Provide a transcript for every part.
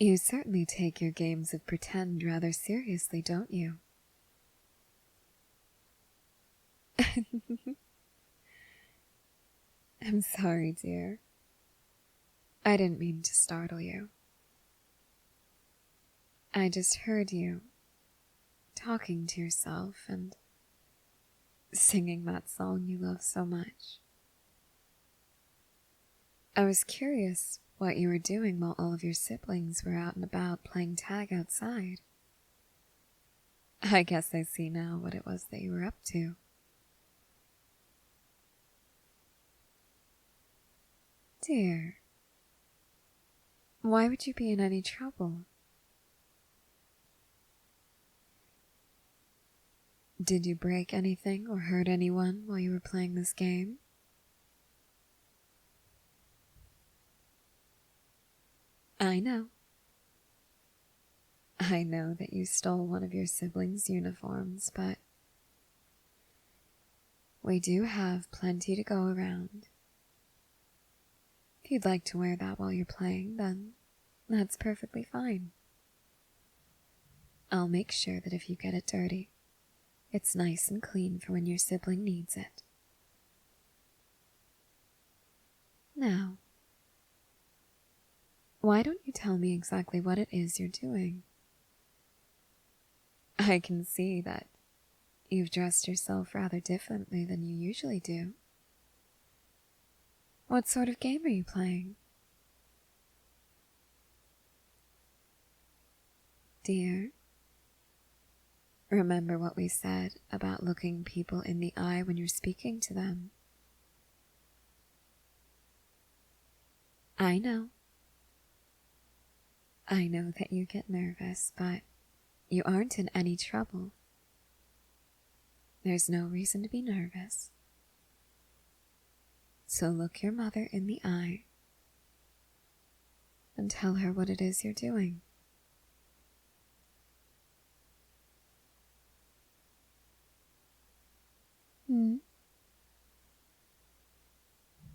You certainly take your games of pretend rather seriously, don't you? I'm sorry, dear. I didn't mean to startle you. I just heard you talking to yourself and singing that song you love so much. I was curious what you were doing while all of your siblings were out and about playing tag outside. I guess I see now what it was that you were up to. Dear, why would you be in any trouble? Did you break anything or hurt anyone while you were playing this game? I know. I know that you stole one of your siblings' uniforms, but we do have plenty to go around. If you'd like to wear that while you're playing, then that's perfectly fine. I'll make sure that if you get it dirty, it's nice and clean for when your sibling needs it. Now, why don't you tell me exactly what it is you're doing? I can see that you've dressed yourself rather differently than you usually do. What sort of game are you playing? Dear, remember what we said about looking people in the eye when you're speaking to them. I know that you get nervous, but you aren't in any trouble. There's no reason to be nervous. So look your mother in the eye and tell her what it is you're doing.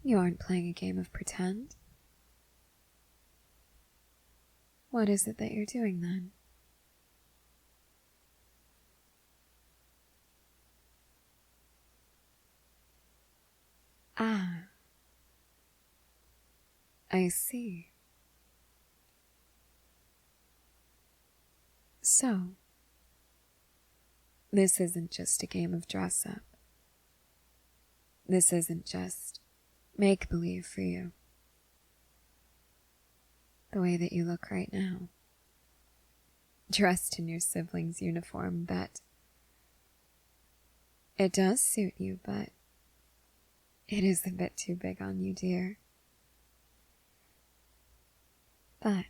You aren't playing a game of pretend? What is it that you're doing then? Ah, I see. So, this isn't just a game of dress-up. This isn't just make-believe for you. The way that you look right now, dressed in your sibling's uniform, that it does suit you, but it is a bit too big on you, dear. But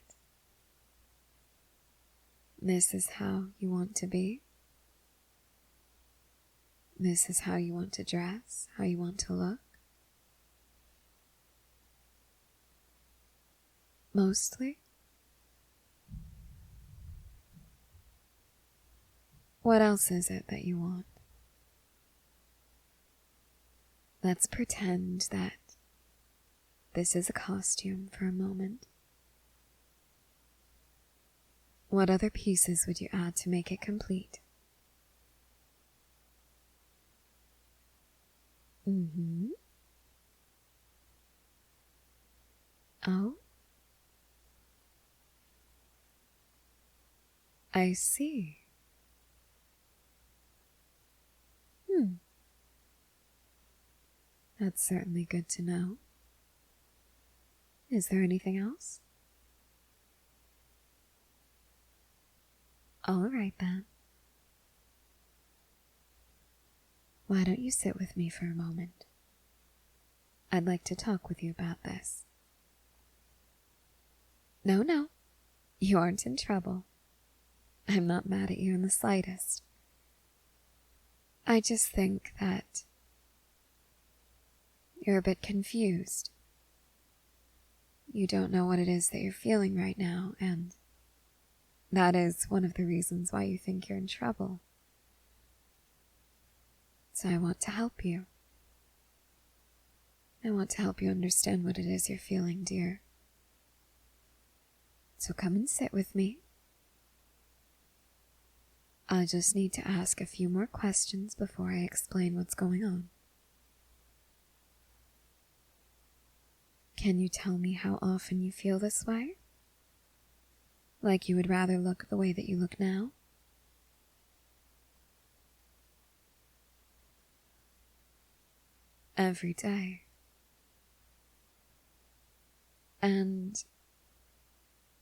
this is how you want to be. This is how you want to dress, how you want to look. Mostly? What else is it that you want? Let's pretend that this is a costume for a moment. What other pieces would you add to make it complete? Oh? I see. That's certainly good to know. Is there anything else? All right then. Why don't you sit with me for a moment? I'd like to talk with you about this. No, you aren't in trouble. I'm not mad at you in the slightest. I just think that you're a bit confused. You don't know what it is that you're feeling right now, and that is one of the reasons why you think you're in trouble. So I want to help you. I want to help you understand what it is you're feeling, dear. So come and sit with me. I just need to ask a few more questions before I explain what's going on. Can you tell me how often you feel this way? Like you would rather look the way that you look now? Every day. And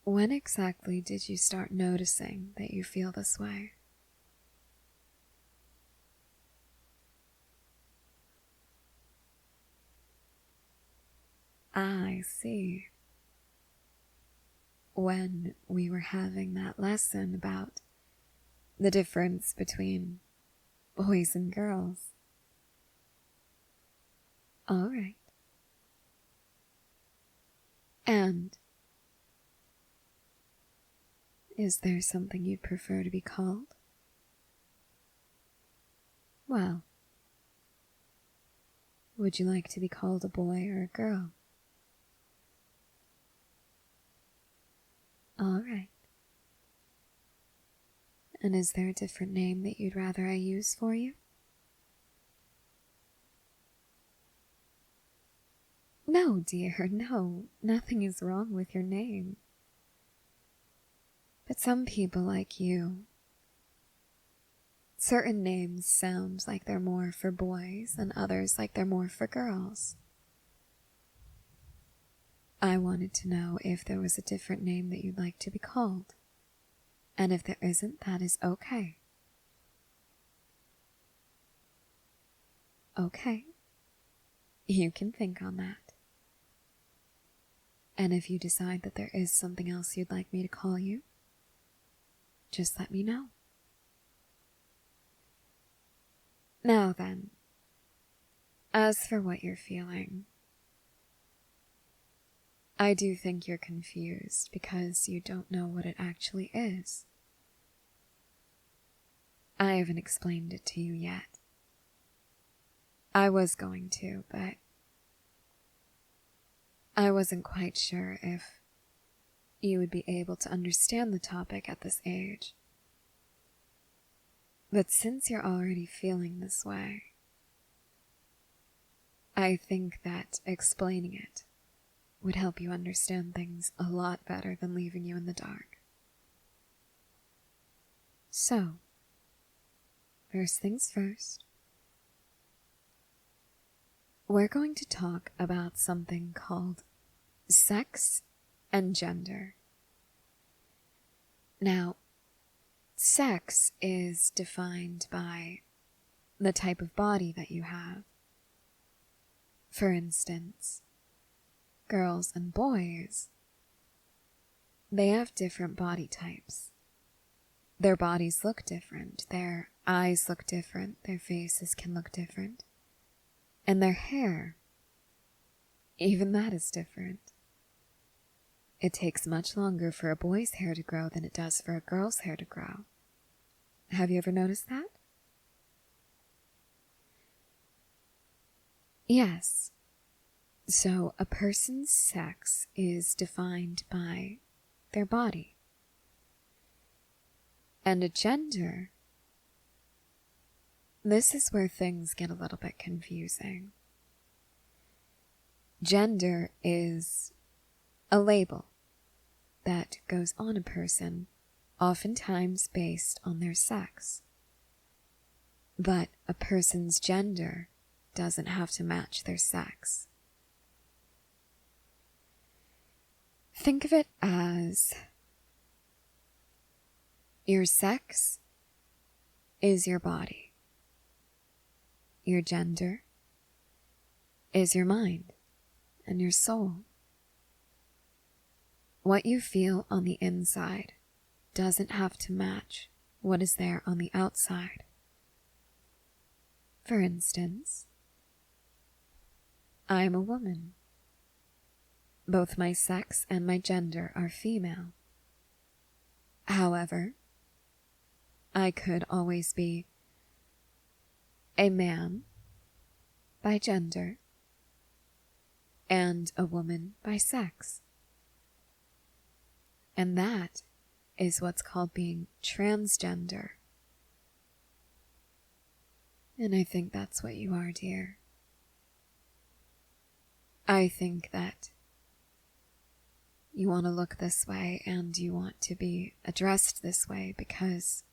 when exactly did you start noticing that you feel this way? I see. When we were having that lesson about the difference between boys and girls. All right. And is there something you'd prefer to be called? Well, would you like to be called a boy or a girl? All right. And is there a different name that you'd rather I use for you? No, dear, no. Nothing is wrong with your name. But some people like you, certain names sound like they're more for boys and others like they're more for girls. I wanted to know if there was a different name that you'd like to be called. And if there isn't, that is okay. Okay. You can think on that. And if you decide that there is something else you'd like me to call you, just let me know. Now then, as for what you're feeling, I do think you're confused because you don't know what it actually is. I haven't explained it to you yet. I was going to, but I wasn't quite sure if you would be able to understand the topic at this age. But since you're already feeling this way, I think that explaining it would help you understand things a lot better than leaving you in the dark. So, first things first, we're going to talk about something called sex and gender. Now, sex is defined by the type of body that you have. For instance, girls and boys, they have different body types. Their bodies look different, their eyes look different, their faces can look different, and their hair, even that is different. It takes much longer for a boy's hair to grow than it does for a girl's hair to grow. Have you ever noticed that? Yes. So a person's sex is defined by their body. And a gender, this is where things get a little bit confusing. Gender is a label that goes on a person, oftentimes based on their sex. But a person's gender doesn't have to match their sex. Think of it as your sex is your body. Your gender is your mind and your soul. What you feel on the inside doesn't have to match what is there on the outside. For instance, I am a woman. Both my sex and my gender are female. However, I could always be a man by gender and a woman by sex. And that is what's called being transgender. And I think that's what you are, dear. I think that you want to look this way and you want to be addressed this way because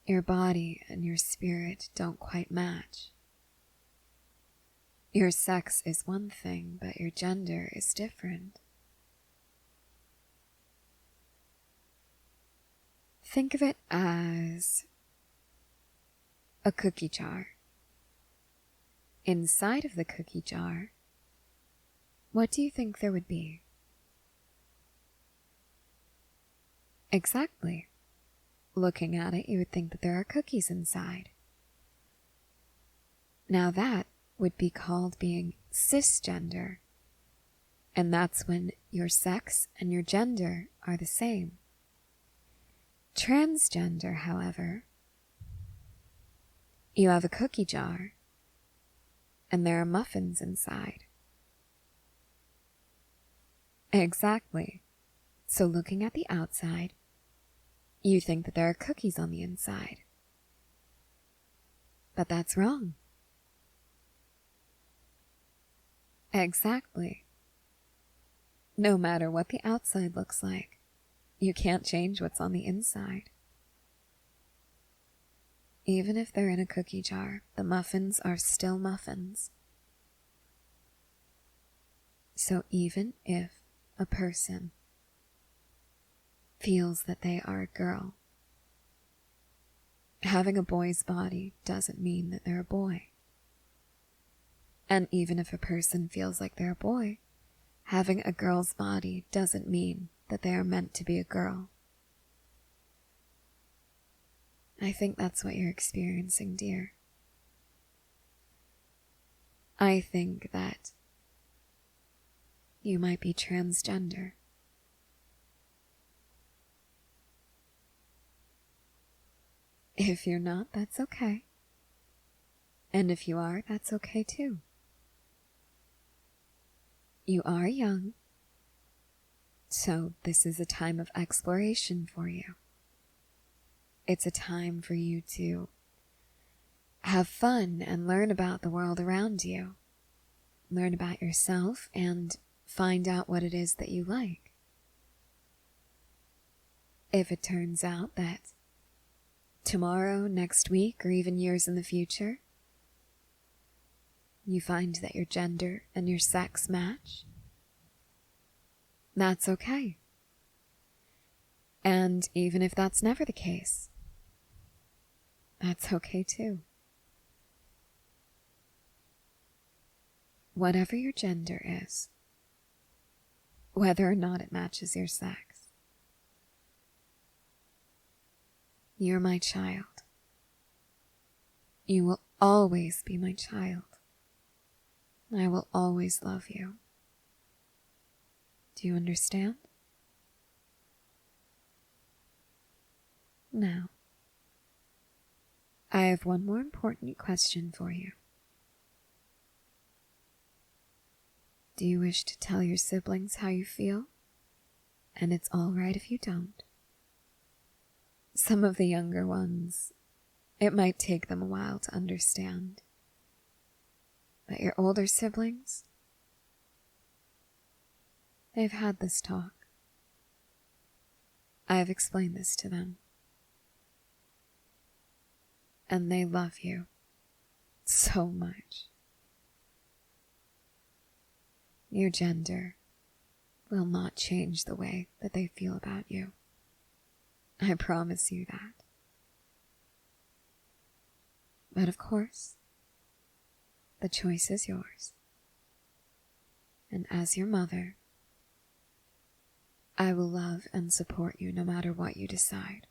your body and your spirit don't quite match. Your sex is one thing, but your gender is different. Think of it as a cookie jar. Inside of the cookie jar, what do you think there would be? Exactly. Looking at it, you would think that there are cookies inside. Now that would be called being cisgender, and that's when your sex and your gender are the same. Transgender, however, you have a cookie jar, and there are muffins inside. Exactly. So looking at the outside, you think that there are cookies on the inside. But that's wrong. Exactly. No matter what the outside looks like, you can't change what's on the inside. Even if they're in a cookie jar, the muffins are still muffins. So even if a person feels that they are a girl, having a boy's body doesn't mean that they're a boy. And even if a person feels like they're a boy, having a girl's body doesn't mean that they are meant to be a girl. I think that's what you're experiencing, dear. I think that you might be transgender. If you're not, that's okay. And if you are, that's okay too. You are young, so this is a time of exploration for you. It's a time for you to have fun and learn about the world around you. Learn about yourself and find out what it is that you like. If it turns out that tomorrow, next week, or even years in the future, you find that your gender and your sex match, that's okay. And even if that's never the case, that's okay too. Whatever your gender is, whether or not it matches your sex, you're my child. You will always be my child. I will always love you. Do you understand? Now, I have one more important question for you. Do you wish to tell your siblings how you feel? And it's all right if you don't. Some of the younger ones, it might take them a while to understand. But your older siblings, they've had this talk. I've explained this to them. And they love you so much. Your gender will not change the way that they feel about you. I promise you that. But of course, the choice is yours. And as your mother, I will love and support you no matter what you decide.